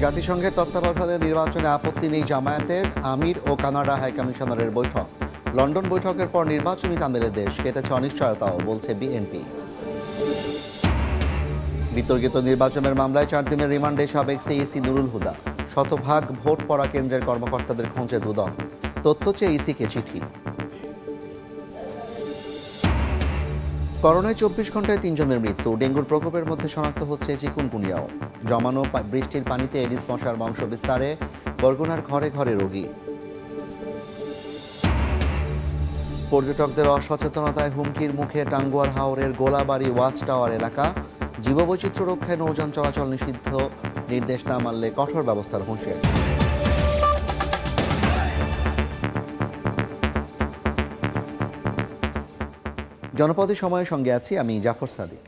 জাতিসংঘের তত্ত্বাবধানে নির্বাচনে আপত্তি নেই জামায়াতের। আমির ও কানাডা হাইকমিশনারের বৈঠক। লন্ডন বৈঠকের পর নির্বাচনী তামিলে দেশ কেটেছে অনিশ্চয়তাও, বলছে বিএনপি। বিতর্কিত নির্বাচনের মামলায় 4 দিনের রিমান্ডে সাবেক সিইসি নুরুল হুদা। শতভাগ ভোট পড়া কেন্দ্রের কর্মকর্তাদের খোঁজে দুদক। তথ্য চেয়ে ইসিকে চিঠি। করোনায় 24 ঘন্টায় 3 জনের মৃত্যু। ডেঙ্গুর প্রকোপের মধ্যে শনাক্ত হচ্ছে চিকুনগুনিয়াও। জমানো বৃষ্টির পানিতে এডিস মশার বংশ বিস্তারে। বরগুনার ঘরে ঘরে রোগী। পর্যটকদের অসচেতনতায় হুমকির মুখে টাঙ্গুয়ার হাওরের গোলাবাড়ি ওয়াচ টাওয়ার এলাকা। জীববৈচিত্র্য রক্ষায় নৌযান চলাচল নিষিদ্ধ। নির্দেশ না মানলে কঠোর ব্যবস্থার হুঁশিয়ারি। জনপদী সময়ের সঙ্গে আছি আমি জাফর সাদিক।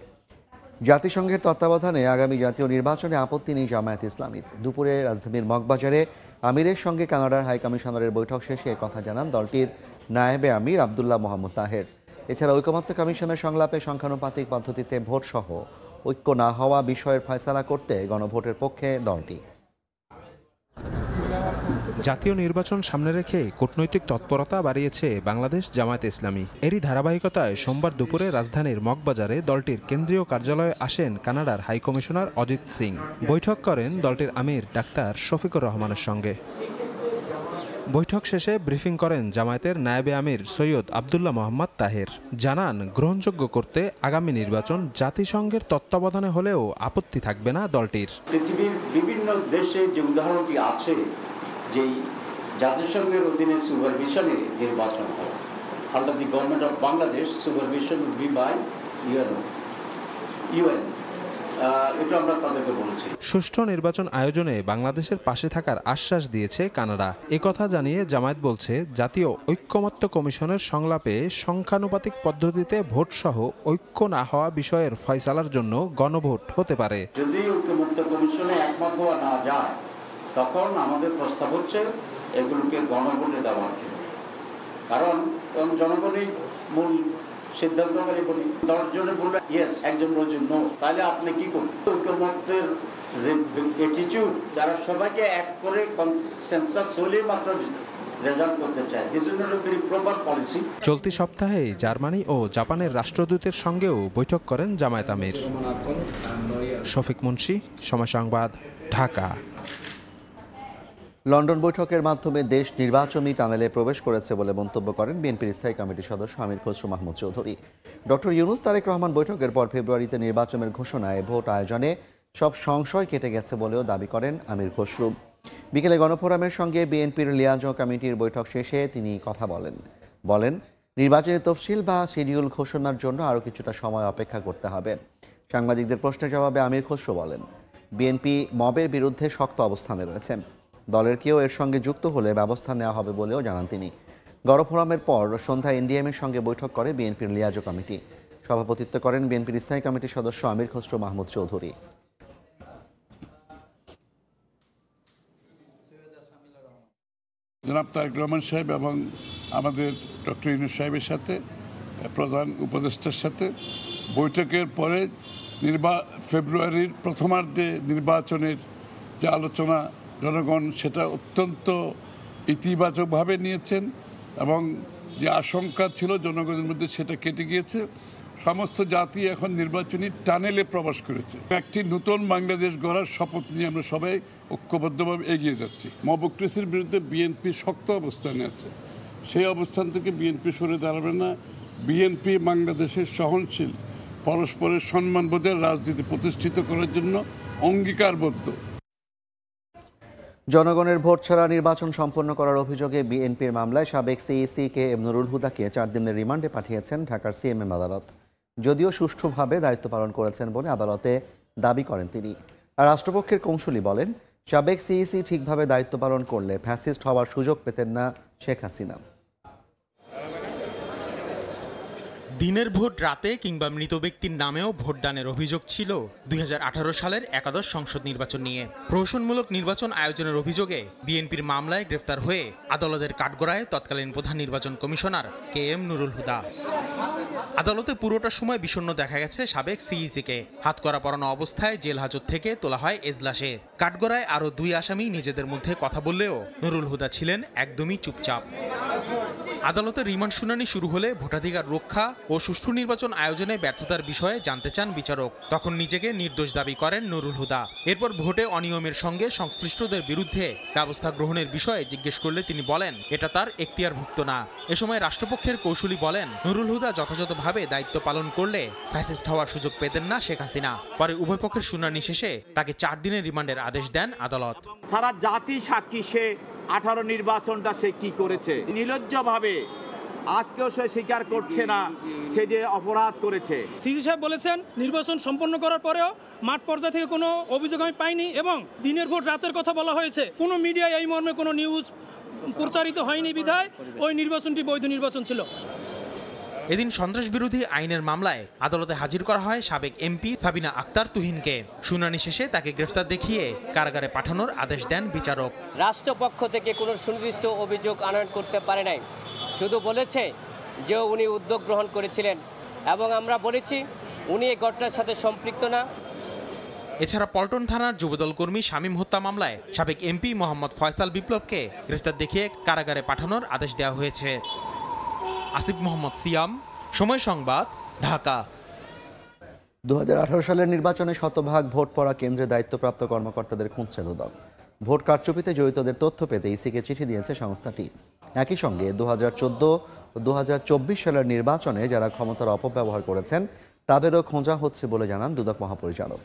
জাতিসংঘের তত্ত্বাবধানে আগামী জাতীয় নির্বাচনে আপত্তি নেই জামায়াত ইসলামীর। দুপুরে রাজধানীর মগবাজারে আমিরের সঙ্গে কানাডার হাইকমিশনারের বৈঠক শেষে কথা জানান দলটির নায়েবে আমির আবদুল্লাহ মোহাম্মদ তাহের। এছাড়া ঐকমত্য কমিশনের সংলাপে সংখ্যানুপাতিক পদ্ধতিতে ভোট সহ ঐক্য না হওয়া বিষয়ের ফয়সালা করতে গণভোটের পক্ষে দলটি। জাতীয় নির্বাচন সামনে রেখে কূটনৈতিক তৎপরতা বাড়িয়েছে বাংলাদেশ জামায়াতে ইসলামী। এরই ধারাবাহিকতায় সোমবার দুপুরে রাজধানীর মগবাজারে দলটির কেন্দ্রীয় কার্যালয়ে আসেন কানাডার হাইকমিশনার অজিত সিং। বৈঠক করেন দলটির আমির ডাক্তার শফিকুর রহমানের সঙ্গে। বৈঠক শেষে ব্রিফিং করেন জামায়াতের নায়েবে আমির সৈয়দ আবদুল্লাহ মোহাম্মদ তাহের। জানান, গ্রহণযোগ্য করতে আগামী নির্বাচন জাতিসংঘের তত্ত্বাবধানে হলেও আপত্তি থাকবে না দলটির। পৃথিবীর বিভিন্ন দেশে যে উদাহরণটি আছে, যেই জাতিসংঘের অধীনে সুপারভিশনে নির্বাচন হয়, under the government of Bangladesh, supervision will be by UN. এটা আমরা তাদেরকে বলেছি। সুষ্ঠু নির্বাচন আয়োজনে বাংলাদেশের পাশে থাকার আশ্বাস দিয়েছে কানাডা। একথা জানিয়ে জামায়াত বলছে, জাতীয় ঐকমত্য কমিশনের সংলাপে সংখ্যানুপাতিক পদ্ধতিতে ভোট সহ ঐক্য না হওয়া বিষয়ের ফয়সালার জন্য গণভোট হতে পারে। যদি ঐকমত্য কমিশনে একমত হওয়া না যায়, তখন আমাদের প্রস্তাব হচ্ছে এগুলোকে গণভোটে দেওয়ার জন্য। কারণ জনগণই মূল সিদ্ধান্ত। 10 জনে বললে ইয়েস, একজন বলছে নো, তাহলে আপনি কি করবেন? ঐকমত্যের যে অ্যাটিটিউড, যারা সবাইকে এক করে কনসেনসাস হলে মাত্র রেজাল্ট করতে চায়। This is not a very proper policy. চলতি সপ্তাহে জার্মানি ও জাপানের রাষ্ট্রদূতের সঙ্গেও বৈঠক করেন জামায়াত আমির। শফিক মুন্সি, সময় সংবাদ, ঢাকা। লন্ডন বৈঠকের মাধ্যমে দেশ নির্বাচনী টানেলে প্রবেশ করেছে বলে মন্তব্য করেন বিএনপির স্থায়ী কমিটির সদস্য আমির খসরু মাহমুদ চৌধুরী। ডক্টর ইউনূস তারেক রহমান বৈঠকের পর ফেব্রুয়ারিতে নির্বাচনের ঘোষণায় ভোট আয়োজনে সব সংশয় কেটে গেছে বলেও দাবি করেন আমির খসরু। বিকেলে গণফোরামের সঙ্গে বিএনপির লিয়াজো কমিটির বৈঠক শেষে তিনি কথা বলেন নির্বাচনের তফসিল বা শিডিউল ঘোষণার জন্য আরও কিছুটা সময় অপেক্ষা করতে হবে। সাংবাদিকদের প্রশ্নের জবাবে আমির খসরু বলেন, বিএনপি মবের বিরুদ্ধে শক্ত অবস্থানে রয়েছে। দলের কেউ এর সঙ্গে যুক্ত হলে ব্যবস্থা নেওয়া হবে বলেও জানান তিনি। গণফোরামের পর সন্ধ্যায় এনডিএমের সঙ্গে বৈঠক করে বিএনপির লিয়াজো কমিটি। সভাপতিত্ব করেন বিএনপির স্থায়ী কমিটির সদস্য আমির খসরু মাহমুদ চৌধুরী। জনাব তারেক রহমান সাহেব এবং আমাদের ডক্টর ইউনূস সাহেবের সাথে, প্রধান উপদেষ্টার সাথে বৈঠকের পরে ফেব্রুয়ারির প্রথমার্ধে নির্বাচনের যে আলোচনা, জনগণ সেটা অত্যন্ত ইতিবাচকভাবে নিয়েছেন এবং যে আশঙ্কা ছিল জনগণের মধ্যে সেটা কেটে গিয়েছে। সমস্ত জাতি এখন নির্বাচনী টানেলে প্রবেশ করেছে। একটি নতুন বাংলাদেশ গড়ার শপথ নিয়ে আমরা সবাই ঐক্যবদ্ধভাবে এগিয়ে যাচ্ছি। মবক্রেসির বিরুদ্ধে বিএনপি শক্ত অবস্থানে আছে। সেই অবস্থান থেকে বিএনপি সরে দাঁড়াবে না। বিএনপি বাংলাদেশের সহনশীল, পরস্পরের সম্মানবোধের রাজনীতি প্রতিষ্ঠিত করার জন্য অঙ্গীকারবদ্ধ। জনগণের ভোট ছাড়া নির্বাচন সম্পন্ন করার অভিযোগে বিএনপির মামলায় সাবেক সিইসি কে এম নুরুল হুদাকে 4 দিনের রিমান্ডে পাঠিয়েছেন ঢাকার সিএমএম আদালত। যদিও সুষ্ঠুভাবে দায়িত্ব পালন করেছেন বলে আদালতে দাবি করেন তিনি। আর রাষ্ট্রপক্ষের কৌঁসুলি বলেন, সাবেক সিইসি ঠিকভাবে দায়িত্ব পালন করলে ফ্যাসিস্ট হওয়ার সুযোগ পেতেন না শেখ হাসিনা। দিনের ভোট রাতে কিংবা মৃত ব্যক্তির নামেও ভোটদানের অভিযোগ ছিল 2018 সালের একাদশ সংসদ নির্বাচন নিয়ে। প্রহসনমূলক নির্বাচন আয়োজনের অভিযোগে বিএনপির মামলায় গ্রেফতার হয়ে আদালতের কাঠগড়ায় তৎকালীন প্রধান নির্বাচন commissioner K M Nurul Huda. আদালতে পুরোটা সময় বিষণ্ণ দেখা গেছে সাবেক সিইসিকে। হাতকড়া পরানো অবস্থায় জেল হাজত থেকে তোলা হয় এজলাসে। কাঠগড়ায় আরও 2 আসামি নিজেদের মধ্যে কথা বললেও নুরুল হুদা ছিলেন একদমই চুপচাপ। আদালতে রিমান্ড শুনানি শুরু হলে ভোটাধিকার রক্ষা ও সুষ্ঠু নির্বাচন আয়োজনে ব্যর্থতার বিষয়ে জানতে চান বিচারক। তখন নিজেকে নির্দোষ দাবি করেন নুরুল হুদা। এরপর ভোটে অনিয়মের সঙ্গে সংশ্লিষ্টদের বিরুদ্ধে ব্যবস্থা গ্রহণের বিষয়ে জিজ্ঞেস করলে তিনি বলেন এটা তার এখতিয়ারভুক্ত না। এ সময় রাষ্ট্রপক্ষের কৌঁসুলি বলেন নুরুল হুদা যথাযথভাবে দায়িত্ব পালন করলে ফ্যাসিস্ট হওয়ার সুযোগ পেতেন না শেখ হাসিনা। পরে উভয় পক্ষের শুনানি শেষে তাকে 4 দিনের রিমান্ডের আদেশ দেন আদালত। সারা জাতি সাক্ষী সে 18 নির্বাচনটা সে কি করেছে নির্লজ্জভাবে। আজকেও সে স্বীকার করছে না সে যে অপরাধ করেছে। সিজি সাহেব বলেছেন নির্বাচন সম্পন্ন করার পরেও মাঠ পর্যায়ে থেকে কোনো অভিযোগ আমি পাইনি এবং দিনের ভোট রাতের কথা বলা হয়েছে। কোনো মিডিয়ায় এই মর্মে কোনো নিউজ প্রচারিত হয়নি বিধায় ওই নির্বাচনটি বৈধ নির্বাচন ছিল। এদিন সন্ত্রাস বিরোধী আইনের মামলায় আদালতে হাজির করা হয় সাবেক এমপি সাবিনা আক্তার তুহিনকে। শুনানি শেষে তাকে গ্রেফতার দেখিয়ে কারাগারে পাঠানোর আদেশ দেন বিচারক। রাষ্ট্রপক্ষ থেকে কোনো সুনির্দিষ্ট অভিযোগ আনয়ন করতে পারে নাই, শুধু বলেছে যে উনি উদ্যোগ গ্রহণ করেছিলেন এবং আমরা বলেছি উনি এই ঘটনার সাথে সম্পৃক্ত না। এছাড়া পল্টন থানার যুবদল কর্মী শামীম হত্যা মামলায় সাবেক এমপি মোহাম্মদ ফয়সাল বিপ্লবকে গ্রেফতার দেখিয়ে কারাগারে পাঠানোর আদেশ দেওয়া হয়েছে। আসিফ মোহাম্মদ সিয়াম, সময় সংবাদ, ঢাকা। 2018 সালের নির্বাচনে শতভাগ ভোট পড়া কেন্দ্রে দায়িত্বপ্রাপ্ত কর্মকর্তাদের খুঁজছে দুদক। ভোট কারচুপিতে জড়িতদের তথ্য পেতে ইসিকে চিঠি দিয়েছে সংস্থাটি। একই সঙ্গে 2014 ও 2024 সালের নির্বাচনে যারা ক্ষমতার অপব্যবহার করেছেন তাদেরও খোঁজা হচ্ছে বলে জানান দুদক মহাপরিচালক।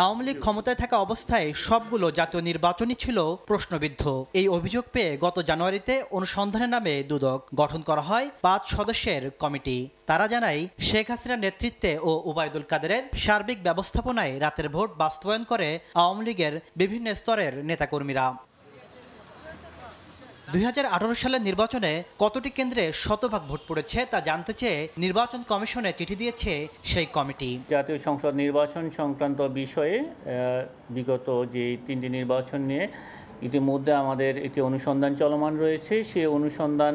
আওয়ামী লীগ ক্ষমতায় থাকা অবস্থায় সবগুলো জাতীয় নির্বাচনই ছিল প্রশ্নবিদ্ধ। এই অভিযোগ পেয়ে গত জানুয়ারিতে অনুসন্ধানের নামে দুদক গঠন করা হয় 5 সদস্যের কমিটি। তারা জানায় শেখ হাসিনার নেতৃত্বে ও ওবায়দুল কাদেরের সার্বিক ব্যবস্থাপনায় রাতের ভোট বাস্তবায়ন করে আওয়ামী লীগের বিভিন্ন স্তরের নেতাকর্মীরা। 2018 সালের নির্বাচনে কতটি কেন্দ্রে শতভাগ ভোট পড়েছে তা জানতে চেয়ে নির্বাচন কমিশনে চিঠি দিয়েছে সেই কমিটি। জাতীয় সংসদ নির্বাচন সংক্রান্ত বিষয়ে বিগত যে 3টি নির্বাচন নিয়ে ইতিমধ্যে আমাদের একটি অনুসন্ধান চলমান রয়েছে। সেই অনুসন্ধান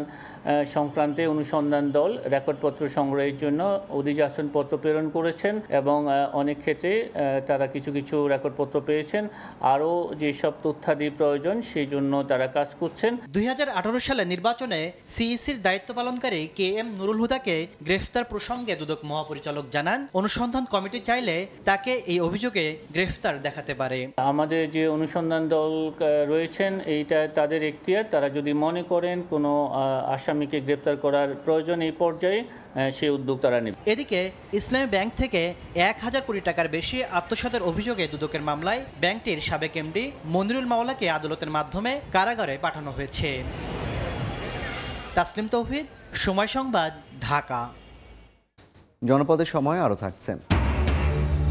সংক্রান্তে অনুসন্ধান দল রেকর্ডপত্র সংগ্রহের জন্য অধিযাচনপত্র প্রেরণ করেছেন এবং অনেক ক্ষেত্রে তারা কিছু কিছু রেকর্ডপত্র পেয়েছেন। আরও যেসব তথ্যাদি প্রয়োজন সেই জন্য তারা কাজ করছেন। 2018 সালে নির্বাচনে সিইসির দায়িত্ব পালনকারী KM নুরুল হুদাকে গ্রেফতার প্রসঙ্গে দুদক মহাপরিচালক জানান অনুসন্ধান কমিটি চাইলে তাকে এই অভিযোগে গ্রেফতার দেখাতে পারে। আমাদের যে অনুসন্ধান দল রয়েছেন এইটা তাদের এখতিয়ার। তারা যদি মনে করেন কোনো আসামিকে গ্রেপ্তার করার প্রয়োজন এই পর্যায়ে সেই উদ্যোগ তারা নেবে। এদিকে ইসলামী ব্যাংক থেকে 1000 কোটি টাকার বেশি আত্মসাতের অভিযোগে দুদকের মামলায় ব্যাংকটির সাবেক এমডি মনিরুল মাওলাকে আদালতের মাধ্যমে কারাগারে পাঠানো হয়েছে। তাসলিম তৌহিদ, সময় সংবাদ, ঢাকা। জনপদের সময় আরও থাকছে।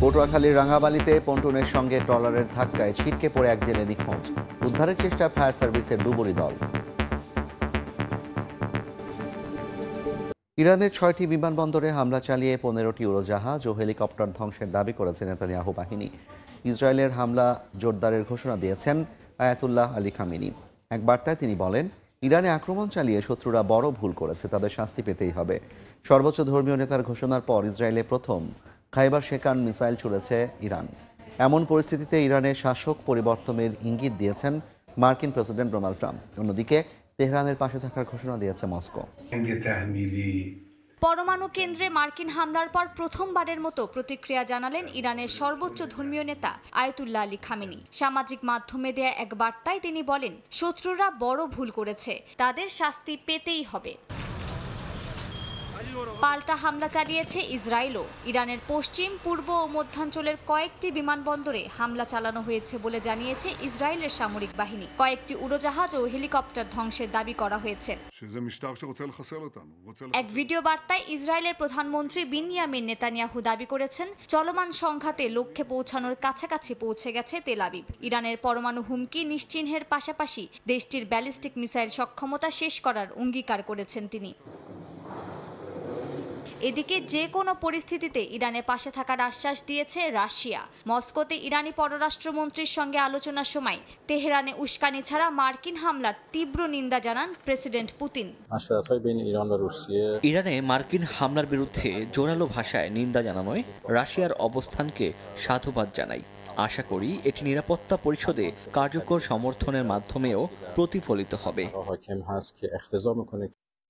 পটুয়াখালীর রাঙ্গাবালিতে পন্টুনের সঙ্গে ট্রলারের ধাক্কায় ছিটকে পড়ে এক জেলে নিখোঁজ। উদ্ধারের চেষ্টা ফায়ার সার্ভিসের ডুবুরি দল। ইরানের 6টি বিমানবন্দরে হামলা চালিয়ে 15টি উড়োজাহাজ ও হেলিকপ্টার ধ্বংসের দাবি করেছে নেতানিয়াহু বাহিনী। ইসরায়েলের হামলা জোরদারের ঘোষণা দিয়েছেন আয়াতুল্লাহ আলী খামেনি। এক বার্তায় তিনি বলেন, ইরানে আক্রমণ চালিয়ে শত্রুরা বড় ভুল করেছে, তাদের শাস্তি পেতেই হবে। সর্বোচ্চ ধর্মীয় নেতার ঘোষণার পর ইসরায়েলে প্রথম খাইবার শেকান মিসাইল ছুড়েছে ইরান। এমন পরিস্থিতিতে ইরানের শাসক পরিবর্তনের ইঙ্গিত দিয়েছেন মার্কিন প্রেসিডেন্ট ডোনাল্ড ট্রাম্প। অন্যদিকে তেহরানের পাশে থাকার ঘোষণা দিয়েছে মস্কো। পরমাণু কেন্দ্রে মার্কিন হামলার পর প্রথমবারের মতো প্রতিক্রিয়া জানালেন ইরানের সর্বোচ্চ ধর্মীয় নেতা আয়াতুল্লাহ আলী খামেনি। সামাজিক মাধ্যমে দেয়া এক বার্তায় তিনি বলেন, শত্রুরা বড় ভুল করেছে, তাদের শাস্তি পেতেই হবে। পাল্টা হামলা চালিয়েছে ইসরায়েলও। ইরানের পশ্চিম, পূর্ব ও মধ্যাঞ্চলের কয়েকটি বিমানবন্দরে হামলা চালানো হয়েছে বলে জানিয়েছে ইসরায়েলের সামরিক বাহিনী। কয়েকটি উড়োজাহাজ ও হেলিকপ্টার ধ্বংসের দাবি করা হয়েছে। এক ভিডিও বার্তায় ইসরায়েলের প্রধানমন্ত্রী বিনয়ামিন নেতানিয়াহু দাবি করেছেন, চলমান সংঘাতে লক্ষ্যে পৌঁছানোর কাছাকাছি পৌঁছে গেছে তেল আবিব। ইরানের পরমাণু হুমকি নিশ্চিহ্নের পাশাপাশি দেশটির ব্যালিস্টিক মিসাইল সক্ষমতা শেষ করার অঙ্গীকার করেছেন তিনি। এদিকে যে কোনো পরিস্থিতিতে ইরানের পাশে থাকার আশ্বাস দিয়েছে রাশিয়া। মস্কোতে ইরানি পররাষ্ট্রমন্ত্রীর সঙ্গে আলোচনার সময় তেহরানে উস্কানি ছাড়া মার্কিন হামলার তীব্র নিন্দা জানান প্রেসিডেন্ট পুতিন। ইরানে মার্কিন হামলার বিরুদ্ধে জোরালো ভাষায় নিন্দা জানানোয় রাশিয়ার অবস্থানকে সাধুবাদ জানাই। আশা করি এটি নিরাপত্তা পরিষদে কার্যকর সমর্থনের মাধ্যমেও প্রতিফলিত হবে।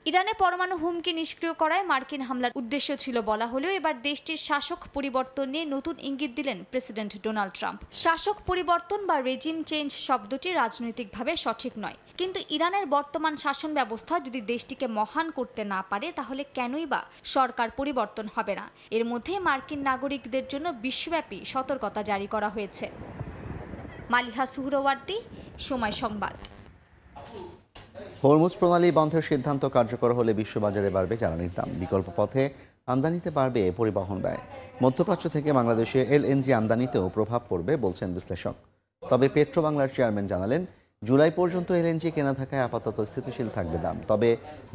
ইরানের পরমাণু হুমকি নিষ্ক্রিয় করায় মার্কিন হামলার উদ্দেশ্য ছিল বলা হলেও এবার দেশটির শাসক পরিবর্তন নিয়ে নতুন ইঙ্গিত দিলেন প্রেসিডেন্ট ডোনাল্ড ট্রাম্প। শাসক পরিবর্তন বা রেজিম চেঞ্জ শব্দটি রাজনৈতিকভাবে সঠিক নয়, কিন্তু ইরানের বর্তমান শাসন ব্যবস্থা যদি দেশটিকে মহান করতে না পারে তাহলে কেনই বা সরকার পরিবর্তন হবে না। এর মধ্যে মার্কিন নাগরিকদের জন্য বিশ্বব্যাপী সতর্কতা জারি করা হয়েছে। মালিহা সুহরওয়ার্দী, সময় সংবাদ। হরমুজ প্রণালী বন্ধের সিদ্ধান্ত কার্যকর হলে বিশ্ববাজারে বাড়বে জ্বালানির দাম। বিকল্প পথে আমদানিতে বাড়বে পরিবহন ব্যয়। মধ্যপ্রাচ্য থেকে বাংলাদেশে এলএনজি আমদানিতেও প্রভাব পড়বে বলছেন বিশ্লেষক। তবে পেট্রোবাংলার চেয়ারম্যান জানালেন, জুলাই পর্যন্ত এলএনজি কেনা থাকায় আপাতত স্থিতিশীল থাকবে দাম, তবে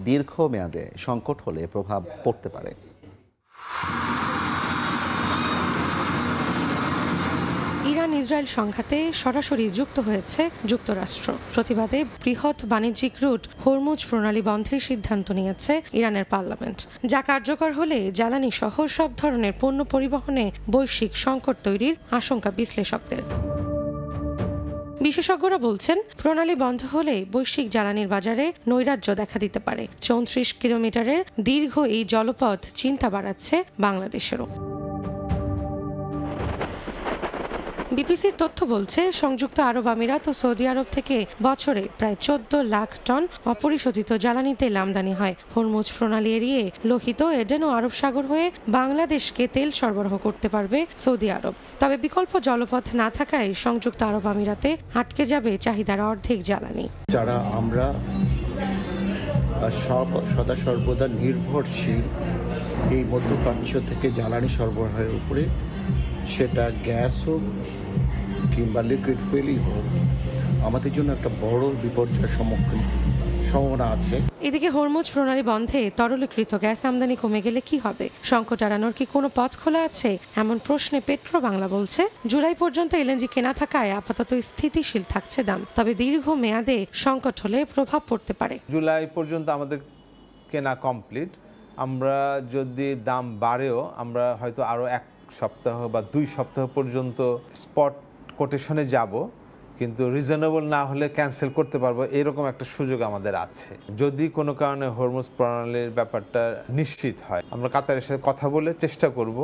দীর্ঘমেয়াদে সংকট হলে প্রভাব পড়তে পারে। ইরান ইসরায়েল সংঘাতে সরাসরি যুক্ত হয়েছে যুক্তরাষ্ট্র। প্রতিবাদে বৃহৎ বাণিজ্যিক রুট হরমুজ প্রণালী বন্ধের সিদ্ধান্ত নিয়েছে ইরানের পার্লামেন্ট, যা কার্যকর হলে জ্বালানি সহ সব ধরনের পণ্য পরিবহনে বৈশ্বিক সংকট তৈরির আশঙ্কা বিশ্লেষকদের। বিশেষজ্ঞরা বলছেন, প্রণালী বন্ধ হলে বৈশ্বিক জ্বালানির বাজারে নৈরাজ্য দেখা দিতে পারে। 34 কিলোমিটারের দীর্ঘ এই জলপথ চিন্তা বাড়াচ্ছে বাংলাদেশেরও। বিবিসির তথ্য বলছে, সংযুক্ত আরব আমিরাত ও সৌদি আরব থেকে বছরে প্রায় 14 লাখ টন অপরিশোধিত জ্বালানি তেল আমদানি হয়। হরমুজ প্রণালী এড়িয়ে লোহিত, এডেন ও আরব সাগর হয়ে বাংলাদেশকে তেল সরবরাহ করতে পারবে সৌদি আরব। তবে বিকল্প জলপথ না থাকায় সংযুক্ত আরব আমিরাতে আটকে যাবে চাহিদার অর্ধেক জ্বালানি। যারা আমরা সদা সর্বদা নির্ভরশীল এই মধ্যপ্রাচ্য থেকে জ্বালানি সরবরাহের উপরে, সেটা গ্যাস হোক কিংবা লিকুইড ফুয়েলই হোক, আমাদের জন্য একটা বড় বিপর্যয়ের সম্ভাবনা আছে। এদিকে হরমুজ প্রণালী বন্ধে তরলীকৃত গ্যাস আমদানি কমে গেলে কি হবে? সংকট এড়ানোর কি কোনো পথ খোলা আছে? এমন প্রশ্নে পেট্রোবাংলা বলছে, জুলাই পর্যন্ত এলএনজি কেনা থাকায় আপাতত স্থিতিশীল থাকছে দাম, তবে দীর্ঘ মেয়াদে সংকট হলে প্রভাব পড়তে পারে। জুলাই পর্যন্ত আমাদের কেনা কমপ্লিট। আমরা যদি দাম বাড়েও আমরা হয়তো আরও 1 সপ্তাহ বা 2 সপ্তাহ পর্যন্ত স্পট কোটেশনে যাব, কিন্তু রিজনেবল না হলে ক্যান্সেল করতে পারবো, এরকম একটা সুযোগ আমাদের আছে। যদি কোনো কারণে হরমুজ প্রণালীর ব্যাপারটা নিশ্চিত হয়, আমরা কাতারের সাথে কথা বলে চেষ্টা করব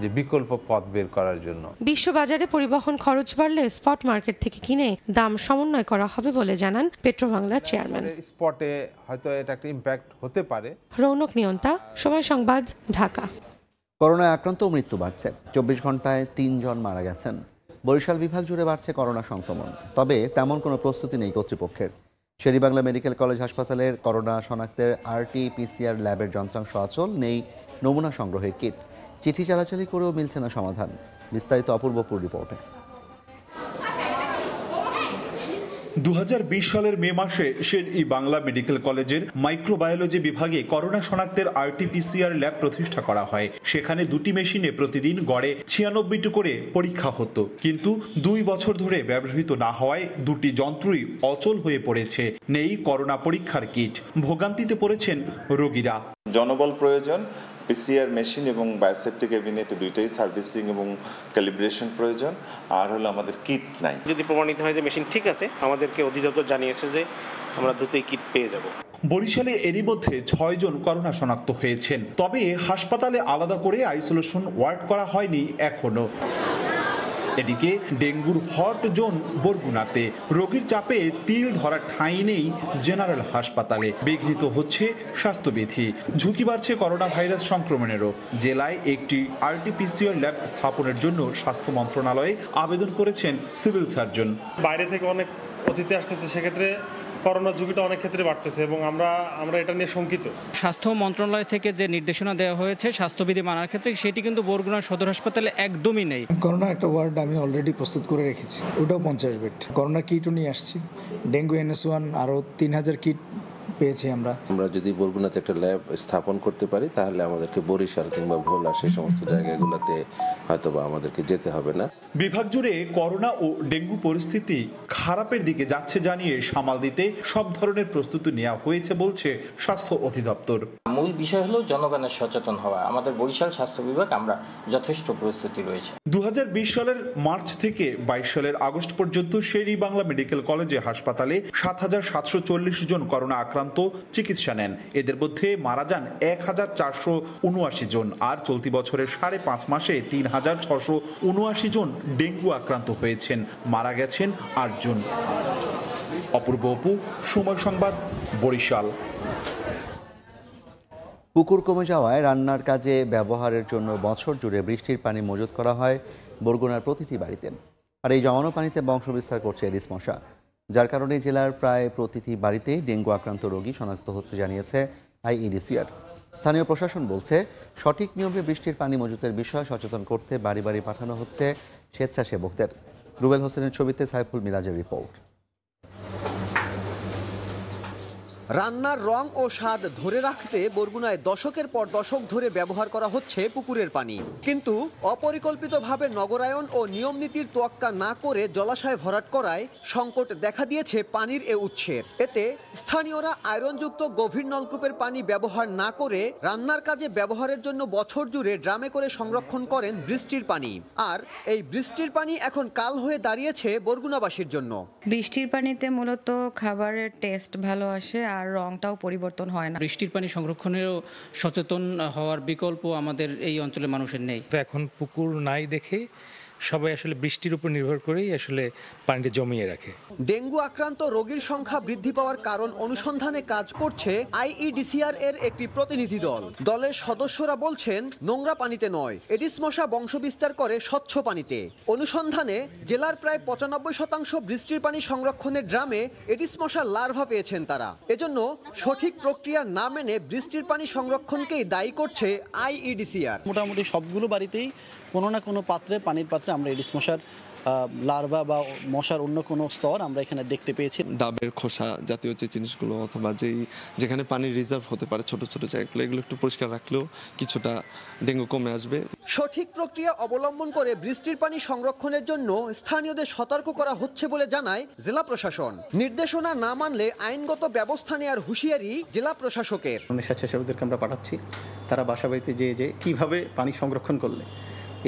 যে বিকল্প পথ বের করার জন্য। বিশ্ববাজারে পরিবহন খরচ বাড়লে স্পট মার্কেট থেকে কিনে দাম সমন্বয় করা হবে বলে জানান পেট্রোবাংলার চেয়ারম্যান। স্পটে হয়তো এটা একটা ইম্প্যাক্ট হতে পারে। রৌনক নিয়ন্তা, সময় সংবাদ, ঢাকা। করোনায় আক্রান্ত ও মৃত্যু বাড়ছে। 24 ঘন্টায় 3 জন মারা গেছেন। বরিশাল বিভাগ জুড়ে বাড়ছে করোনা সংক্রমণ, তবে তেমন কোনো প্রস্তুতি নেই কর্তৃপক্ষের। শেরেবাংলা মেডিকেল কলেজ হাসপাতালের করোনা শনাক্তের RT-PCR ল্যাবের যন্ত্রাংশ অচল, নেই নমুনা সংগ্রহের কিট। চিঠি চালাচালি করেও মিলছে না সমাধান। বিস্তারিত অপূর্বপুর রিপোর্টে। 2020 সালের মে মাসে শের-ই-বাংলা মেডিকেল কলেজের মাইক্রোবায়োলজি বিভাগে করোনা শনাক্তের RT-PCR ল্যাব প্রতিষ্ঠা করা হয়। সেখানে 2টি মেশিনে প্রতিদিন গড়ে 96টি করে পরীক্ষা হতো, কিন্তু 2 বছর ধরে ব্যবহৃত না হওয়ায় 2টি যন্ত্রই অচল হয়ে পড়েছে। নেই করোনা পরীক্ষার কিট। ভোগান্তিতে পড়েছেন রোগীরা। জনবল প্রয়োজন, PCR মেশিন এবং বায়োসেপ্টিক ক্যাবিনেট দুইটাই সার্ভিসিং এবং ক্যালিব্রেশন প্রয়োজন, আর হলো আমাদের কিট নাই। যদি প্রমাণিত হয় যে মেশিন ঠিক আছে, আমাদেরকে অধিদপ্তর জানিয়েছে যে আমরা দ্রুতই কিট পেয়ে যাব। বরিশালে এরই মধ্যে 6 জন করোনা শনাক্ত হয়েছেন, তবে হাসপাতালে আলাদা করে আইসোলেশন ওয়ার্ড করা হয়নি এখনো। এদিকে ডেঙ্গুর হট জোন বরগুনাতে। রোগীর চাপে তিল ধরা ঠাঁই নেই জেনারেল হাসপাতালে। বিঘ্নিত হচ্ছে স্বাস্থ্যবিধি। ঝুঁকি বাড়ছে করোনা ভাইরাস সংক্রমণেরও। জেলায় একটি RT-PCR ল্যাব স্থাপনের জন্য স্বাস্থ্য মন্ত্রণালয়ে আবেদন করেছেন সিভিল সার্জন। বাইরে থেকে অনেক অতিথি আসতেছে, সেক্ষেত্রে করোনা ঝুঁকিটা অনেক ক্ষেত্রে বাড়তেছে এবং আমরা এটা নিয়ে শঙ্কিত। স্বাস্থ্য মন্ত্রণালয় থেকে যে নির্দেশনা দেওয়া হয়েছে স্বাস্থ্যবিধি মানার ক্ষেত্রে, সেটি কিন্তু বরগুনা সদর হাসপাতালে একদমই নেই। করোনা একটা ওয়ার্ড আমি অলরেডি প্রস্তুত করে রেখেছি, ওটাও 50 বেড। করোনা কিটও নিয়ে আসছি। ডেঙ্গু NS1 আরও 3000 কিট পেয়েছি আমরা যদি বরগুনাতে একটা ল্যাব স্থাপন করতে পারি তাহলে আমাদেরকে বরিশাল কিংবা ভোলা সেই সমস্ত জায়গাগুলোতে হয়তোবা আমাদেরকে যেতে হবে না। বিভাগ জুড়ে করোনা ও ডেঙ্গু পরিস্থিতি খারাপের দিকে যাচ্ছে জানিয়ে সামাল দিতে সব ধরনের প্রস্তুতি নেওয়া হয়েছে বলছে স্বাস্থ্য অধিদপ্তর। মূল বিষয় হলো জনগণের সচেতন হওয়া। আমাদের বরিশাল স্বাস্থ্য বিভাগ আমরা যথেষ্ট প্রস্তুতি রয়েছে। 2020 সালের মার্চ থেকে 22 সালের আগস্ট পর্যন্ত শের ই বাংলা মেডিকেল কলেজে হাসপাতালে 7,740 জন করোনা আক্রান্ত চিকিৎসা নেন। এদের মধ্যে মারা যান 1,479 জন, আর চলতি বছরের 5.5 মাসে 3,679 জন ডেঙ্গু আক্রান্ত হয়েছেন। মারা গেছেন 8 জন। অপূর্ব অপু, সময় সংবাদ, বরিশাল। পুকুর কমে যাওয়ায় রান্নার কাজে ব্যবহারের জন্য বছর জুড়ে বৃষ্টির পানি মজুত করা হয় বরগুনার প্রতিটি বাড়িতে। আর এই জমানো পানিতে বংশবিস্তার করছে এডিস মশা, যার কারণে জেলার প্রায় প্রতিটি বাড়িতেই ডেঙ্গু আক্রান্ত রোগী শনাক্ত হচ্ছে জানিয়েছে আইইডিসিআর। স্থানীয় প্রশাসন বলছে, সঠিক নিয়মে বৃষ্টির পানি মজুতের বিষয়ে সচেতন করতে বাড়ি বাড়ি পাঠানো হচ্ছে স্বেচ্ছাসেবকদের। রুবেল হোসেনের ছবিতে সাইফুল মিরাজের রিপোর্ট। রান্নার রং ও স্বাদ ধরে রাখতে বরগুনায় দশকের পর দশক ধরে ব্যবহার করা হচ্ছে পুকুরের পানি, কিন্তু অপরিকল্পিতভাবে নগরায়ন ও নিয়মনীতির তোয়াক্কা না করে জলাশয় ভরাট করায় সংকট দেখা দিয়েছে পানির এ উৎসের। এতে স্থানীয়রা আয়রনযুক্ত গভীর নলকূপের পানি ব্যবহার না করে রান্নার কাজে ব্যবহারের জন্য বছর জুড়ে ড্রামে করে সংরক্ষণ করেন বৃষ্টির পানি। আর এই বৃষ্টির পানি এখন কাল হয়ে দাঁড়িয়েছে বরগুনাবাসীর জন্য। বৃষ্টির পানিতে মূলত খাবারের টেস্ট ভালো আসে আর রংটাও পরিবর্তন হয় না। বৃষ্টির পানি সংরক্ষণেরও সচেতন হওয়ার বিকল্প আমাদের এই অঞ্চলের মানুষের নেই। তো এখন পুকুর নাই দেখে সবাই আসলে বৃষ্টির উপর নির্ভর করেই আসলে পানিটা জমিয়ে রাখে। ডেঙ্গু আক্রান্ত রোগীর সংখ্যা বৃদ্ধি পাওয়ার কারণ অনুসন্ধানে কাজ করছে আইইডিসিআর এর একটি প্রতিনিধি দল। দলের সদস্যরা বলছেন, নোংরা পানিতে নয়, এডিস মশা বংশবিস্তার করে স্বচ্ছ পানিতে। অনুসন্ধানে জেলার প্রায় 95% বৃষ্টির পানি সংরক্ষণের ড্রামে এডিস মশার লার্ভা পেয়েছেন তারা। এজন্য সঠিক প্রক্রিয়া না মেনে বৃষ্টির পানি সংরক্ষণকেই দায়ী করছে আইইডিসিআর। মোটামুটি সবগুলো বাড়িতেই কোনো না কোনো পাত্রে, পানির পাত্রে আমরা এডিস মশার লার্ভা বা মশার অন্য কোনো স্তর আমরা এখানে দেখতে পেয়েছি। ডাবের খোসা জাতীয় যে জিনিসগুলো অথবা যেখানে পানি রিজার্ভ হতে পারে ছোট ছোট জায়গাগুলো, এগুলো একটু পরিষ্কার রাখলেও কিছুটা ডেঙ্গু কমে আসবে। সঠিক প্রক্রিয়া অবলম্বন করে বৃষ্টির পানি সংরক্ষণের জন্য স্থানীয়দের সতর্ক করা হচ্ছে বলে জানায় জেলা প্রশাসন। নির্দেশনা না মানলে আইনগত ব্যবস্থা নেওয়ার হুঁশিয়ারি জেলা প্রশাসকের। স্বেচ্ছাসেবকদেরকে আমরা পাঠাচ্ছি, তারা বাসা বাড়িতে যে কিভাবে পানি সংরক্ষণ করলে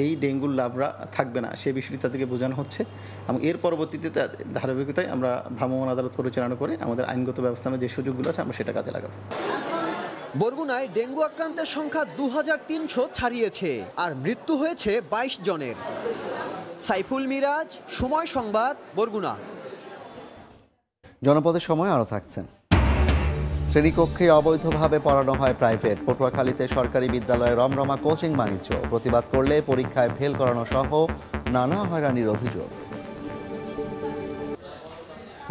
এই ডেঙ্গুর লাভরা থাকবে না সে বিষয়টি তাদেরকে বোঝানো হচ্ছে, এবং এর পরবর্তীতে ধারাবাহিকতায় আমরা ভ্রাম্যমাণ আদালত পরিচালনা করে আমাদের আইনগত ব্যবস্থার যে সুযোগগুলো আছে আমরা সেটা কাজে লাগাবো। বরগুনায় ডেঙ্গু আক্রান্তের সংখ্যা 2300 ছাড়িয়েছে, আর মৃত্যু হয়েছে 22 জনের। সাইফুল মিরাজ, সময় সংবাদ, বরগুনা। জনপদের সময় আরও থাকছেন। শ্রেণীকক্ষে অবৈধভাবে পড়ানো হয় প্রাইভেট। পটুয়াখালীতে সরকারি বিদ্যালয়ে রমরমা কোচিং বাণিজ্য। প্রতিবাদ করলে পরীক্ষায় ফেল করানো সহ নানা হয়রানির অভিযোগ।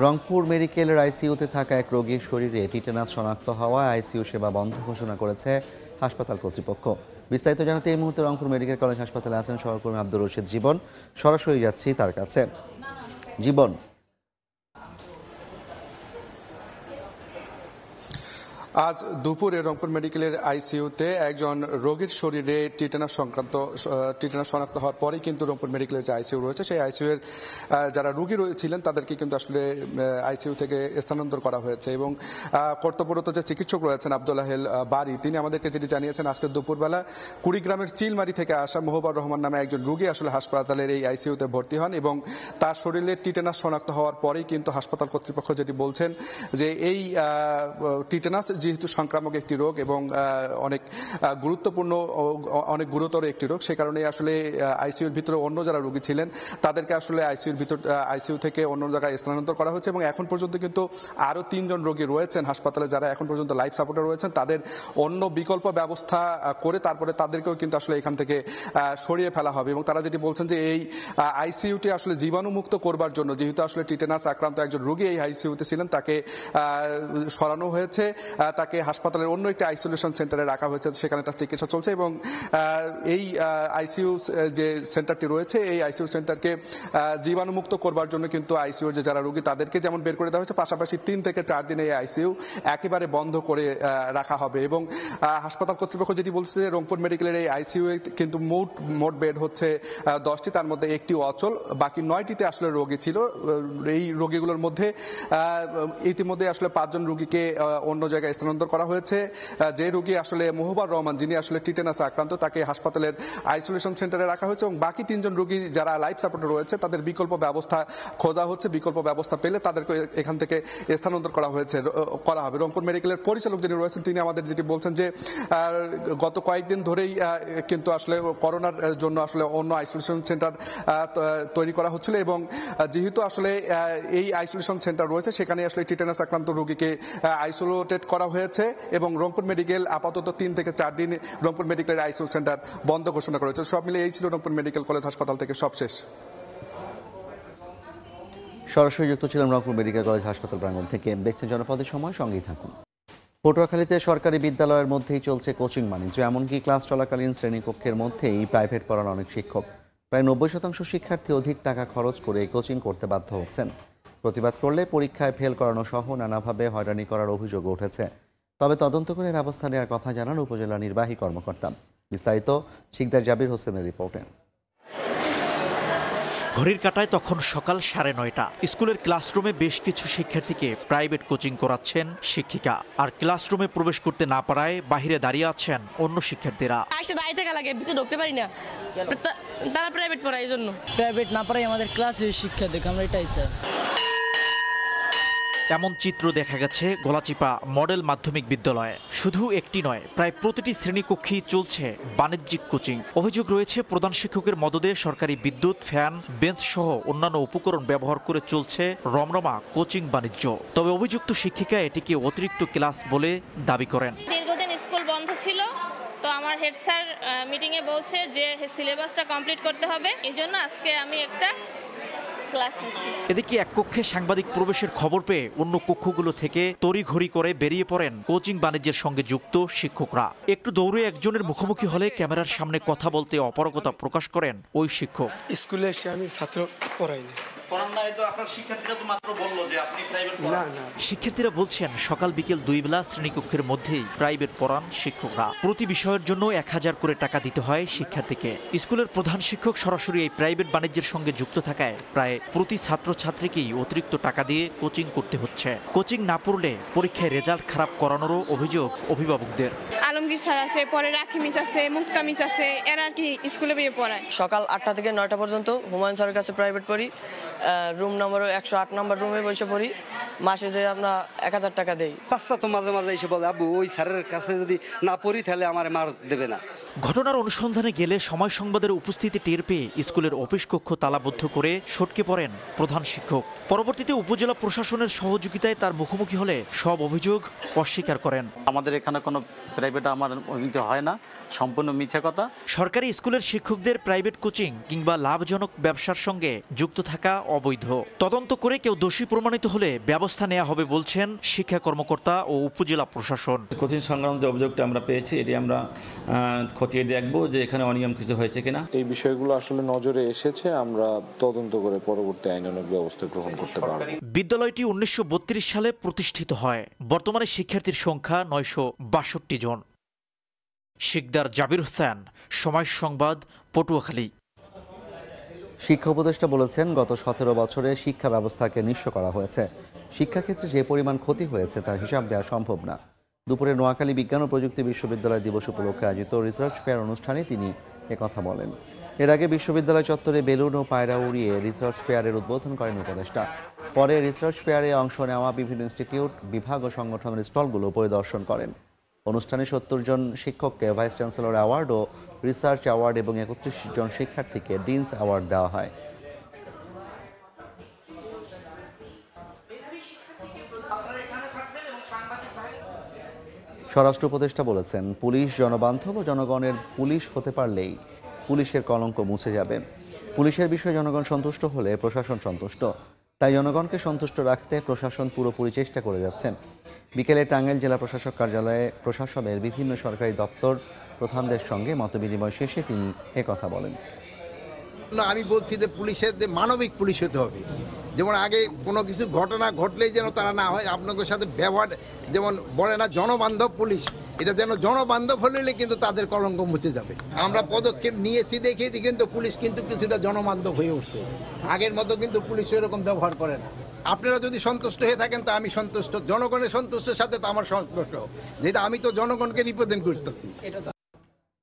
রংপুর মেডিকেলের আইসিইউতে থাকা এক রোগীর শরীরে টিটেনাস শনাক্ত হওয়ায় আইসিইউ সেবা বন্ধ ঘোষণা করেছে হাসপাতাল কর্তৃপক্ষ। বিস্তারিত জানাতে এই মুহূর্তে রংপুর মেডিকেল কলেজ হাসপাতালে আছেন সহকর্মী আব্দুর রশিদ জীবন। সরাসরি যাচ্ছি তার কাছে। জীবন, আজ দুপুরে রংপুর মেডিকেলের আইসিইউতে একজন রোগীর শরীরে টিটেনাস শনাক্ত হওয়ার পরেই কিন্তু রংপুর মেডিকেলের যে আইসিইউ রয়েছে সেই আইসিইউ এর যারা রোগী ছিলেন তাদেরকে কিন্তু আসলে আইসিইউ থেকে স্থানান্তর করা হয়েছে। এবং কর্তব্যরত যে চিকিৎসক রয়েছেন আব্দুল আহেল বারি, তিনি আমাদেরকে যেটি জানিয়েছেন, আজকে দুপুরবেলা কুড়িগ্রামের চিলমারি থেকে আসা মোহবার রহমান নামে একজন রোগী আসলে হাসপাতালের এই আইসিইউতে ভর্তি হন এবং তার শরীরে টিটেনাস শনাক্ত হওয়ার পরেই কিন্তু হাসপাতাল কর্তৃপক্ষ যেটি বলছেন যে এই টিটেনাস যেহেতু সংক্রামক একটি রোগ এবং অনেক গুরুত্বপূর্ণ, অনেক গুরুতর একটি রোগ, সে কারণে আসলে আইসিইউর ভিতরে অন্য যারা রোগী ছিলেন তাদেরকে আসলে আইসিইউ থেকে অন্য জায়গায় স্থানান্তর করা হয়েছে। এবং এখন পর্যন্ত কিন্তু আরো 3 জন রোগী রয়েছেন হাসপাতালে যারা এখন পর্যন্ত লাইফ সাপোর্টে রয়েছেন, তাদের অন্য বিকল্প ব্যবস্থা করে তারপরে তাদেরকেও কিন্তু আসলে এখান থেকে সরিয়ে ফেলা হবে। এবং তারা যেটি বলছেন যে এই আইসিইউটি আসলে জীবাণুমুক্ত করবার জন্য, যেহেতু আসলে টিটেনাস আক্রান্ত একজন রোগী এই আইসিইউতে ছিলেন, তাকে সরানো হয়েছে। তাকে হাসপাতালের অন্য একটি আইসোলেশন সেন্টারে রাখা হয়েছে, সেখানে তার চিকিৎসা চলছে। এবং এই আইসিইউ যে সেন্টারটি রয়েছে, এই আইসিইউ সেন্টারকে জীবাণুমুক্ত করবার জন্য কিন্তু আইসিইউর যে যারা রোগী তাদেরকে যেমন বের করে দেওয়া হয়েছে, পাশাপাশি 3 থেকে 4 দিন এই আইসিইউ একেবারে বন্ধ করে রাখা হবে। এবং হাসপাতাল কর্তৃপক্ষ যেটি বলছে, রংপুর মেডিকেলের এই আইসিইউ কিন্তু মোট বেড হচ্ছে 10টি, তার মধ্যে একটি অচল, বাকি 9টিতে আসলে রোগী ছিল। এই রোগীগুলোর মধ্যে ইতিমধ্যে আসলে 5 জন রোগীকে অন্য জায়গায় স্থানান্তর করা হয়েছে। যে রোগী আসলে মোহবার রহমান, যিনি আসলে টিটেনাসে আক্রান্ত, তাকে হাসপাতালের আইসোলেশন সেন্টারে রাখা হয়েছে এবং বাকি 3 জন রোগী যারা লাইফ সাপোর্টে রয়েছে তাদের বিকল্প ব্যবস্থা খোঁজা হচ্ছে। বিকল্প ব্যবস্থা পেলে তাদেরকে এখান থেকে স্থানান্তর করা হবে। রংপুর মেডিকেলের পরিচালক যিনি রয়েছেন, তিনি আমাদের যেটি বলছেন যে গত কয়েকদিন ধরেই কিন্তু আসলে করোনার জন্য আসলে অন্য আইসোলেশন সেন্টার তৈরি করা হচ্ছিল এবং যেহেতু আসলে এই আইসোলেশন সেন্টার রয়েছে, সেখানে আসলে টিটেনাস আক্রান্ত রোগীকে আইসোলেটেড করা হয়েছে এবং রংপুর মেডিকেল আপাতত 3 থেকে 4 দিন রংপুর মেডিকেলের আইসিইউ সেন্টার বন্ধ ঘোষণা করেছে। সব মিলে এই ছিল রংপুর মেডিকেল কলেজ হাসপাতাল থেকে সবশেষ। সরাসরি যুক্ত ছিলাম রংপুর মেডিকেল কলেজ হাসপাতাল প্রাঙ্গণ থেকে। দেখছেন জনপদের সময়, সঙ্গেই থাকুন। পটুয়াখালীতে সরকারি বিদ্যালয়ের মধ্যেই চলছে কোচিং বাণিজ্য, এমনকি ক্লাস চলাকালীন শ্রেণীকক্ষের মধ্যেই প্রাইভেট পড়ান অনেক শিক্ষক। প্রায় 90% শিক্ষার্থী অধিক টাকা খরচ করে কোচিং করতে বাধ্য হচ্ছেন। প্রতিবাদ করলে পরীক্ষায় ফেল করানো সহ নানাভাবে হয়রানি করার অভিযোগ উঠেছে। তবে তদন্ত করে ব্যবস্থা নেওয়ার কথা জানান উপজেলা নির্বাহী কর্মকর্তা। বিস্তারিত শিকদার জাবির হোসেনের রিপোর্টে। ঘড়ির কাঁটায় তখন সকাল 9:30। স্কুলের ক্লাসরুমে বেশ কিছু শিক্ষার্থীকে প্রাইভেট কোচিং করাচ্ছেন শিক্ষিকা, আর ক্লাসরুমে প্রবেশ করতে না পারায় বাহিরে দাঁড়িয়ে আছেন অন্য শিক্ষার্থীরা। দাঁড়িয়ে থাকা লাগে, ভিতরে ঢুকতে পারি না, তারা প্রাইভেট পড়ায়, এই জন্য প্রাইভেট না পড়াই আমাদের ক্লাসে শিক্ষা দেখ, আমরা এটাই চাই। এমন চিত্র দেখা গেছে গলাচিপা মডেল মাধ্যমিক বিদ্যালয়ে। শুধু একটি নয়, প্রায় প্রতিটি শ্রেণীকক্ষেই চলছে বাণিজ্যিক কোচিং। অভিযোগ রয়েছে প্রধান শিক্ষকের মদদে সরকারি বিদ্যুৎ, ফ্যান, বেঞ্চ সহ অন্যান্য উপকরণ ব্যবহার করে চলছে রমরমা কোচিং বাণিজ্য। তবে অভিযুক্ত শিক্ষিকা এটিকে অতিরিক্ত ক্লাস বলে দাবি করেন। দীর্ঘদিন স্কুল বন্ধ ছিল, তো আমার হেড স্যার মিটিংয়ে বলছে যে সিলেবাসটা কমপ্লিট করতে হবে, এই জন্য আজকে আমি একটা ক্লাস নিচ্ছি। এদিকে এক কক্ষে সাংবাদিক প্রবেশের খবর পেয়ে অন্য কক্ষগুলো থেকে তড়িঘড়ি করে বেরিয়ে পড়েন কোচিং বাণিজ্যের সঙ্গে যুক্ত শিক্ষকরা। একটু দৌড়ে একজনের মুখোমুখি হলে ক্যামেরার সামনে কথা বলতে অপারগতা প্রকাশ করেন ওই শিক্ষক। স্কুলে এসে আমি ছাত্র পড়াইনি। শিক্ষার্থীরা বলছেন সকাল বিকেল 2 বেলা শ্রেণীকক্ষের মধ্যেই প্রাইভেট পড়ান শিক্ষকরা। প্রতি বিষয়ের জন্য 1000 করে টাকা দিতে হয় শিক্ষার্থীকে। স্কুলের প্রধান শিক্ষক সরাসরি এই প্রাইভেট বাণিজ্যের সঙ্গে যুক্ত থাকায় প্রায় প্রতি ছাত্রছাত্রীকেই অতিরিক্ত টাকা দিয়ে কোচিং করতে হচ্ছে। কোচিং না পড়লে পরীক্ষায় রেজাল্ট খারাপ করানোরও অভিযোগ অভিভাবকদের। আলমগীর স্যার আছে, পরে রাখি মিস আছে, মুক্তা মিস আছে, এরা আর কি স্কুলে গিয়ে পড়ায়। সকাল 8টা থেকে 9টা পর্যন্ত হুমায়ুন স্যারের কাছে প্রাইভেট পড়ি। রুম নম্বর 108 নম্বর রুমে বসে পড়ি। মাসে যে আমরা 1000 টাকা দেই। বাচ্চা তো মাঝে মাঝে এসে বলে, আব্বু ওই স্যারের কাছে যদি না পড়ি তাহলে আমার মার দেবে না। ঘটনার অনুসন্ধানে গেলে সময় সংবাদের উপস্থিতি টের পেয়ে স্কুলের অফিস কক্ষ তালাবদ্ধ করে সটকে পড়েন প্রধান শিক্ষক। পরবর্তীতে উপজেলা প্রশাসনের সহযোগিতায় তার মুখোমুখি হলে সব অভিযোগ অস্বীকার করেন। আমাদের এখানে কোনো প্রাইভেট আমার হয় না, সম্পূর্ণ মিথ্যা কথা। সরকারি স্কুলের শিক্ষকদের প্রাইভেট কোচিং কিংবা লাভজনক ব্যবসার সঙ্গে যুক্ত থাকা অবৈধ। তদন্ত করে কেউ দোষী প্রমাণিত হলে ব্যবস্থা নেওয়া হবে বলছেন শিক্ষা কর্মকর্তা ও উপজেলা প্রশাসন। কোচিং সংক্রান্ত যে অভিযোগটা আমরা পেয়েছি, এটি আমরা খতিয়ে দেখবো যে এখানে অনিয়ম কিছু হয়েছে কিনা। এই বিষয়গুলো আসলে নজরে এসেছে, আমরা তদন্ত করে পরবর্তী আইনানুগ ব্যবস্থা গ্রহণ করতে পারব। বিদ্যালয়টি 1932 সালে প্রতিষ্ঠিত হয়। বর্তমানে শিক্ষার্থীর সংখ্যা 962 জন। শিকদার জাবির হোসেন, সময় সংবাদ, পটুয়াখালী। শিক্ষা উপদেষ্টা বলেছেন, গত 17 বছরে শিক্ষা ব্যবস্থাকে নিঃস্ব করা হয়েছে। শিক্ষাক্ষেত্রে যে পরিমাণ ক্ষতি হয়েছে তার হিসাব দেওয়া সম্ভব না। দুপুরে নোয়াখালী বিজ্ঞান ও প্রযুক্তি বিশ্ববিদ্যালয় দিবস উপলক্ষে আয়োজিত রিসার্চ ফেয়ার অনুষ্ঠানে তিনি একথা বলেন। এর আগে বিশ্ববিদ্যালয় চত্বরে বেলুন ও পায়রা উড়িয়ে রিসার্চ ফেয়ারের উদ্বোধন করেন উপদেষ্টা। পরে রিসার্চ ফেয়ারে অংশ নেওয়া বিভিন্ন ইনস্টিটিউট, বিভাগ ও সংগঠনের স্টলগুলো পরিদর্শন করেন। অনুষ্ঠানে 70 জন শিক্ষককে ভাইস চ্যান্সেলর অ্যাওয়ার্ড ও রিসার্চ অ্যাওয়ার্ড এবং 31 জন শিক্ষার্থীকে ডিনস অ্যাওয়ার্ড দেওয়া হয়। স্বরাষ্ট্র উপদেষ্টা বলেছেন, পুলিশ জনবান্ধব ও জনগণের পুলিশ হতে পারলেই পুলিশের কলঙ্ক মুছে যাবে। পুলিশের বিষয়ে জনগণ সন্তুষ্ট হলে প্রশাসন সন্তুষ্ট। তাই জনগণকে সন্তুষ্ট রাখতে প্রশাসন পুরোপুরি চেষ্টা করে যাচ্ছে। বিকেলে টাঙ্গাইল জেলা প্রশাসক কার্যালয়ে প্রশাসনের বিভিন্ন সরকারি দপ্তর প্রধানদের সঙ্গে মতবিনিময় শেষে তিনি একথা বলেন। আমি বলছি যে পুলিশের যে মানবিক পুলিশ হতে হবে, যেমন আগে কোনো কিছু ঘটনা ঘটলেই যেন তারা না হয় আপনাদের সাথে ব্যবহার, যেমন বলে না জনবান্ধব পুলিশ, এটা যেন জনবান্ধব হলে কিন্তু তাদের কলঙ্ক মুছে যাবে। আমরা পদক্ষেপ নিয়েছি দেখিয়েছি, কিন্তু পুলিশ কিন্তু কিছুটা জনবান্ধব হয়ে উঠছে, আগের মতো কিন্তু পুলিশ এরকম ব্যবহার করে না। আপনারা যদি সন্তুষ্ট হয়ে থাকেন তা আমি সন্তুষ্ট, জনগণের সন্তুষ্টের সাথে তো আমার সন্তুষ্ট, যেটা আমি তো জনগণকে রিপ্রেজেন্ট করতেছি।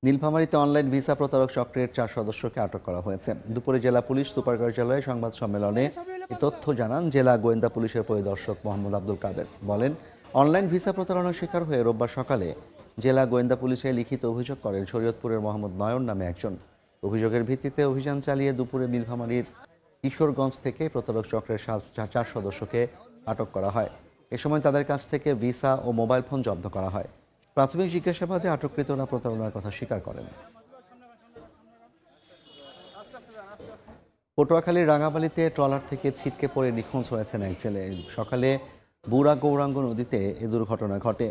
নীলফামারীতে অনলাইন ভিসা প্রতারক চক্রের 4 সদস্যকে আটক করা হয়েছে। দুপুরে জেলা পুলিশ সুপার কার্যালয়ে সংবাদ সম্মেলনে এই তথ্য জানান জেলা গোয়েন্দা পুলিশের পরিদর্শক মোহাম্মদ আব্দুল কাদের। বলেন, অনলাইন ভিসা প্রতারণার শিকার হয়ে রোববার সকালে জেলা গোয়েন্দা পুলিশে লিখিত অভিযোগ করেন শরীয়তপুরের মোহাম্মদ নয়ন নামে একজন। অভিযোগের ভিত্তিতে অভিযান চালিয়ে দুপুরে নীলফামারীর কিশোরগঞ্জ থেকে প্রতারক চক্রের 4 সদস্যকে আটক করা হয়। এ সময় তাদের কাছ থেকে ভিসা ও মোবাইল ফোন জব্দ করা হয়। প্রাথমিক জিজ্ঞাসাবাদে আটককৃতরা প্রতারণার কথা স্বীকার করেন। পটুয়াখালীর রাঙাবালিতে ট্রলার থেকে ছিটকে পড়ে নিখোঁজ হয়েছেন এক ছেলে। সকালে বুড়া গৌরাঙ্গ নদীতে এ দুর্ঘটনা ঘটে।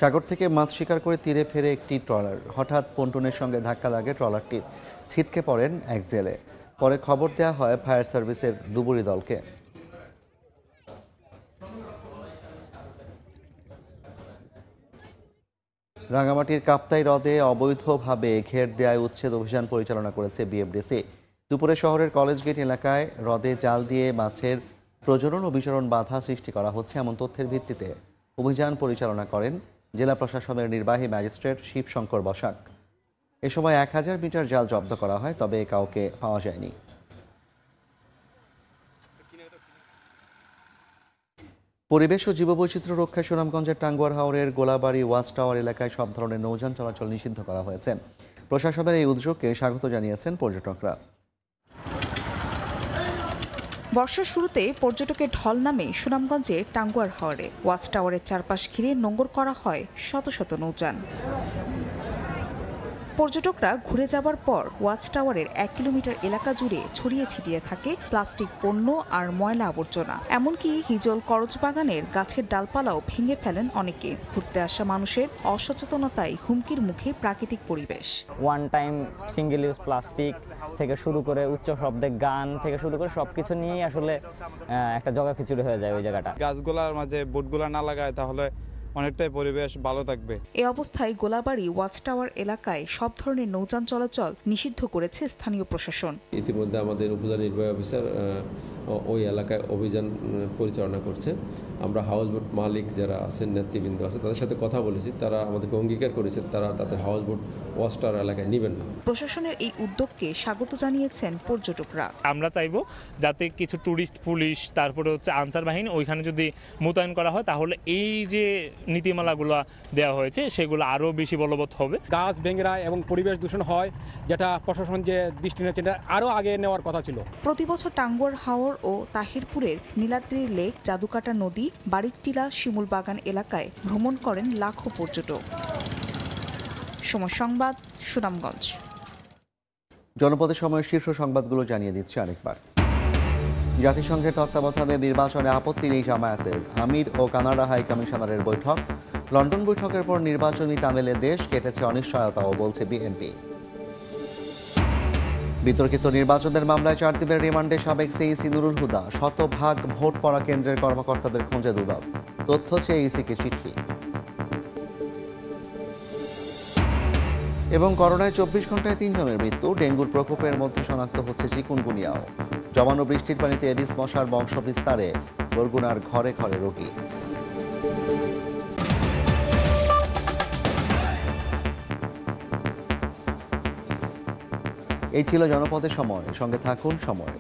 সাগর থেকে মাছ শিকার করে তীরে ফেরে একটি ট্রলার হঠাৎ পন্টনের সঙ্গে ধাক্কা লাগে, ট্রলারটির ছিটকে পড়েন এক জেলে। পরে খবর দেওয়া হয় ফায়ার সার্ভিসের ডুবুরি দলকে। রাঙামাটির কাপ্তাই হ্রদে অবৈধভাবে ঘের দেয়ায় উচ্ছেদ অভিযান পরিচালনা করেছে বিএফডিসি। দুপুরে শহরের কলেজ গেট এলাকায় হ্রদে জাল দিয়ে মাছের প্রজনন ও বিচরণ বাধা সৃষ্টি করা হচ্ছে এমন তথ্যের ভিত্তিতে অভিযান পরিচালনা করেন জেলা প্রশাসনের নির্বাহী ম্যাজিস্ট্রেট শিবশঙ্কর বসাক। এ সময় 1000 মিটার জাল জব্দ করা হয়, তবে কাউকে পাওয়া যায়নি। পরিবেশ ও জীববৈচিত্র্য রক্ষায় সুনামগঞ্জের টাঙ্গুয়ার হাওরের গোলাবাড়ি ওয়াচ টাওয়ার এলাকায় সব ধরনের নৌযান চলাচল নিষিদ্ধ করা হয়েছে। প্রশাসনের এই উদ্যোগকে স্বাগত জানিয়েছেন পর্যটকরা। বর্ষার শুরুতে পর্যটকের ঢল নামে সুনামগঞ্জের টাঙ্গুয়ার হাওরে। ওয়াচ টাওয়ারের চারপাশ ঘিরে নোঙর করা হয় শত শত নৌযান। পর্যটকরা ঘুরে যাবার পর ওয়াচ টাওয়ারের 1 কিলোমিটার এলাকা জুড়ে ছড়িয়ে ছিটিয়ে থাকে প্লাস্টিক পণ্য আর ময়লা আবর্জনা। এমনকি হিজল করজবাগানের গাছের ডালপালাও ভেঙে ফেলেন অনেকে। ঘুরতে আসা মানুষের অসচেতনতায় হুমকির মুখে প্রাকৃতিক পরিবেশ। One time single use plastic থেকে শুরু করে উচ্চ শব্দে গান থেকে শুরু করে সবকিছু নিয়েই আসলে একটা জগাখিচুড়ি হয়ে যায় ওই জায়গাটা। গাছগুলার মাঝে বোটগুলা না লাগায় তাহলে অনেকটাই পরিবেশ ভালো থাকবে। এই অবস্থায় গোলাবাড়ি ওয়াচ টাওয়ার এলাকায় সব ধরনের নৌযান চলাচল নিষিদ্ধ করেছে স্থানীয় প্রশাসন। ইতিমধ্যে আমাদের উপজেলা নির্বাহী অফিসার ওই এলাকায় অভিযান পরিচালনা করছে। আমরা হাউস বোট মালিক যারা আছেন, নেতৃবৃন্দ আছে, তাদের সাথে কথা বলেছি। তারা আমাদেরকে অঙ্গীকার করেছে তারা তাদের হাউস বোট ওয়াচ টাওয়ার এলাকায় নেবেন না। প্রশাসনের এই উদ্যোগকে স্বাগত জানিয়েছেন পর্যটকরা। আমরা চাইবো যাতে কিছু টুরিস্ট পুলিশ, তারপরে হচ্ছে আনসার বাহিনী ওইখানে যদি মোতায়েন করা হয়, তাহলে এই যে নীতিমালাগুলো দেওয়া হয়েছে সেগুলো আরও বেশি বলবৎ হবে। গাছ ভেঙে এবং পরিবেশ দূষণ হয়, যেটা প্রশাসন যে দৃষ্টি নিয়েছে আরও আগে নেওয়ার কথা ছিল। প্রতি বছর টাঙ্গুয়ার হাওর ও তাহিরপুরের নীলাদ্রি লেক, জাদুকাটা নদী, বারিকটিলা, শিমুল বাগান এলাকায় ভ্রমণ করেন লাখো পর্যটক। সময় সংবাদ, সুনামগঞ্জ। জনপদের সময়ের শীর্ষ সংবাদগুলো জানিয়ে দিচ্ছে আরেকবার। জাতিসংঘের তত্ত্বাবধানে নির্বাচনে আপত্তি নেই জামায়াতের। আমির ও কানাডা হাই কমিশনারের বৈঠক। লন্ডন বৈঠকের পর নির্বাচনী তামেলে দেশ কেটেছে অনিশ্চয়তাও, বলছে বিএনপি। বিতর্কিত নির্বাচনের মামলায় 4 দিনের রিমান্ডে সাবেক সিইসি নুরুল হুদা। শতভাগ ভোট পড়া কেন্দ্রের কর্মকর্তাদের খোঁজে দুদক। তথ্য চেয়ে ইসিকে চিঠি। এবং করোনায় 24 ঘন্টায় 3 জনের মৃত্যু। ডেঙ্গুর প্রকোপের মধ্যে শনাক্ত হচ্ছে চিকুনগুনিয়াও। জমানো বৃষ্টির পানিতে এডিস মশার বংশ বিস্তারে বরগুনার ঘরে ঘরে রোগী। এই ছিল জনপদের সময়। সঙ্গে থাকুন সময়।